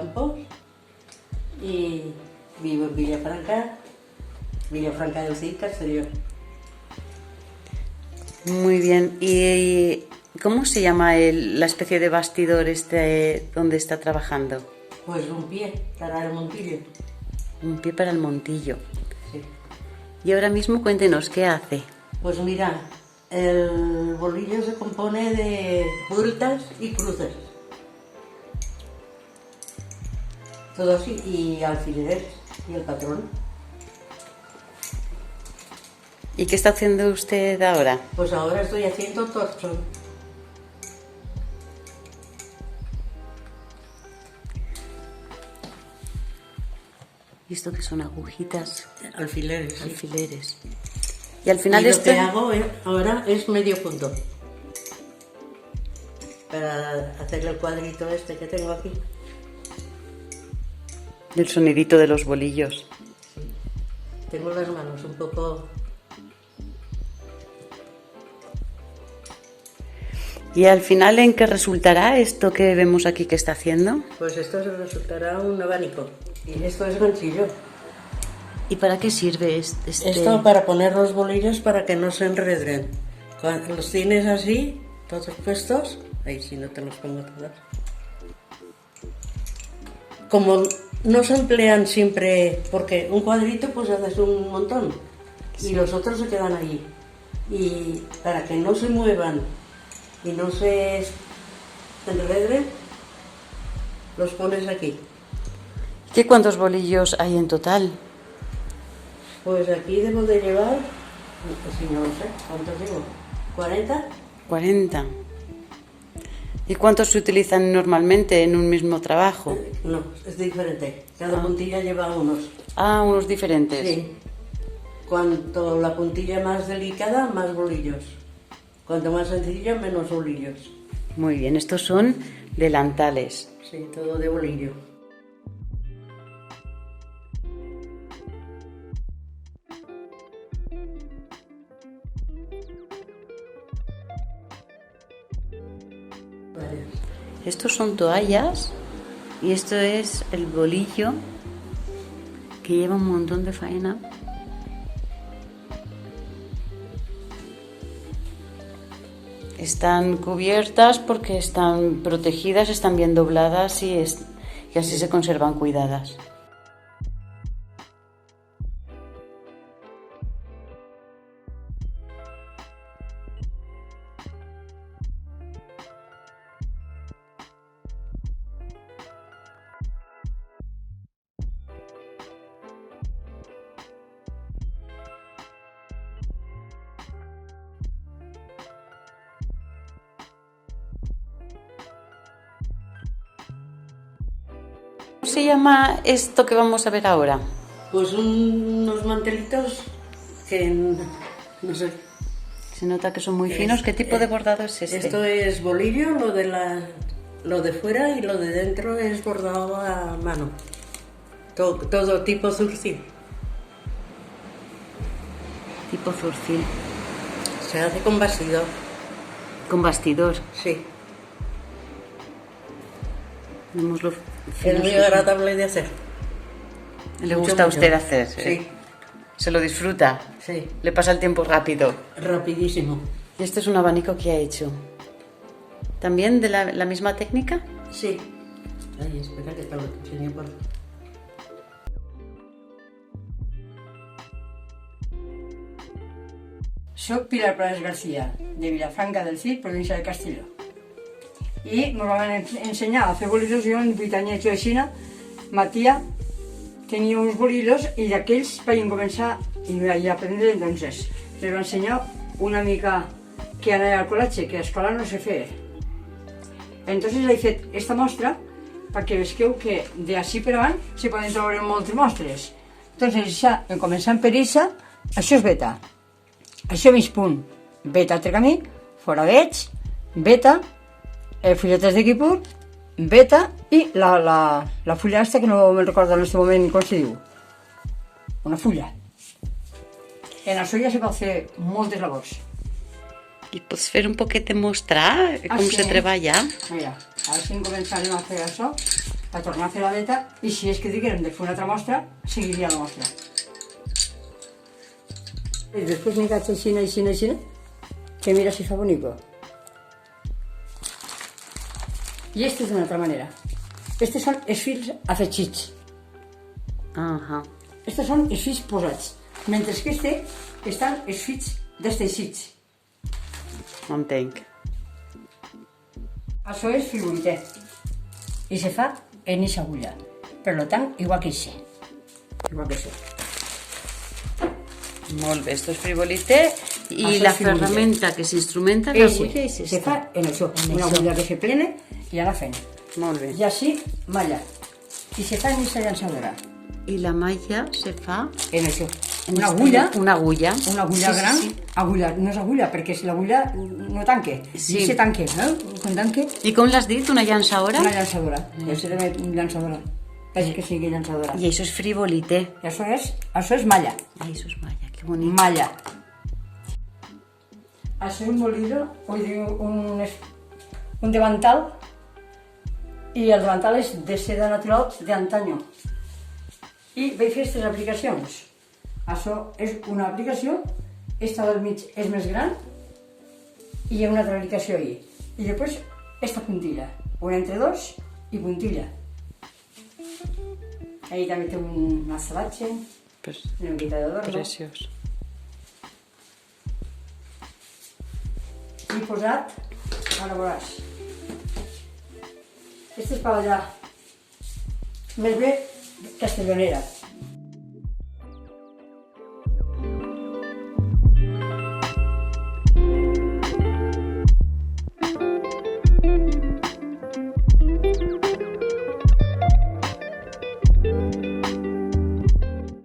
Campos y vivo en Villafranca del Cid, Castelló. Muy bien. ¿Y cómo se llama la especie de bastidor donde está trabajando? Pues un pie para el montillo. Un pie para el montillo. Sí. Y ahora mismo cuéntenos, ¿qué hace? Pues mira, el bolillo se compone de vueltas y cruces. Todo así, y alfileres, y el patrón. ¿Y qué está haciendo usted ahora? Pues ahora estoy haciendo torchón. ¿Y esto qué son? Agujitas, Alfileres. Sí. alfileres. Y al final Y lo que hago ahora es medio punto. Para hacerle el cuadrito este que tengo aquí. el sonidito de los bolillos. Sí. Tengo las manos un poco... ¿Y al final en qué resultará esto que vemos aquí que está haciendo? Pues esto se resultará un abanico. Y esto es ganchillo. ¿Y para qué sirve este? Esto para poner los bolillos para que no se enreden. Cuando los tienes así, todos puestos, ahí sí no te los pongo todos. Como no se emplean siempre, porque un cuadrito pues haces un montón y los otros se quedan allí. Y para que no se muevan y no se enreden, los pones aquí. ¿Qué cuántos bolillos hay en total? Pues aquí debo de llevar, si no lo sé, ¿cuántos llevo? ¿40? 40. ¿Y cuántos se utilizan normalmente en un mismo trabajo? No, es diferente. Cada puntilla lleva unos. Ah, unos diferentes. Sí. Cuanto la puntilla más delicada, más bolillos. Cuanto más sencilla, menos bolillos. Muy bien, estos son delantales. Sí, todo de bolillo. Vale. Estos son toallas y esto es el bolillo que lleva un montón de faena. Están cubiertas porque están protegidas, están bien dobladas y así se conservan cuidadas. ¿Cómo se llama esto que vamos a ver ahora? Pues unos mantelitos que no sé. Se nota que son muy finos. ¿Qué tipo de bordado es este? Esto es bolillo, lo de fuera, y lo de dentro es bordado a mano. Todo tipo zurcil. Tipo zurcil. Se hace con bastidor. Con bastidor. Sí. Vemos lo Es finos muy que son. agradable de hacer. Le Mucho, gusta a mucho. usted hacer. Sí, Se lo disfruta. sí. Le pasa el tiempo rápido. Rapidísimo. Y este es un abanico que ha hecho. ¿También de la misma técnica? Sí. Ay, espera que te lo enseñe por... Soc Pilar Prades García, de Vilafranca del Cid, província de Castelló. I ens van ensenyar a fer bolillos. Jo, en 8 anyets o així, ma tia tenia uns bolillos i d'aquells vaig començar i aprendre. Entonces, les va ensenyar una mica que anava al col·legi, que a l'escola no se feia. Entonces he fet esta mostra perquè veieu que d'ací per avant se poden trobar moltes mostres. Entonces, ja, començant per això és beta. Això mig punt, beta altre camí, foradets, beta, fulletes de quipur, beta i la fulla aquesta que no me'n recordo en aquest moment com se diu. Una fulla. En això ja se pot fer moltes labors. I pots fer un poquet de mostrar com se treballa? Mira, ara si començarem a fer això, a tornar a fer la veta, i si és que diguem de fer una altra mostra, seguiria la mostra. I després n'hi caig així, que mira si fa bonico. I este és d'una altra manera. Estes són els fils afegits. Estes són els fils posats. Mentre que este estan els fils desteixits. Entenc. Això és frivolité. I se fa en eixa agulla. Per tant, igual que eixe. Igual que això. Molt bé, esto es frivolité i Això la és frivolité. ferramenta que s'instrumenta l'agulla és Se esta. fa en això. En Una això. agulla que se plena i ara fem. Molt bé. I així, malla. I se fa en eixa llançadora. I la malla se fa... En això. en Una esta- agulla. Una agulla. Una agulla Sí, gran. sí. Agulla, no és agulla, perquè si l'agulla no tanque. Sí. I se tanque, no? Quan tanque, I com l'has dit, una llançadora? una llançadora. Ja serà una llançadora. Faig que sigui llançadora. I això és frivolité. I això és malla. Ai, això és malla, que bonic. Malla. Això és un bolillo, vull dir, un davantal, i el davantal és de seda natural d'antanyo. I vaig fer aquestes aplicacions. Això és una aplicació, esta del mig és més gran, i hi ha una altra aplicació ahí. I després, esta puntilla, una entre dos i puntilla. Ahí també té un azabache, una miqueta d'adorno. Preciós. I posat, ara veuràs. Este és per allà. Més bé castellonera.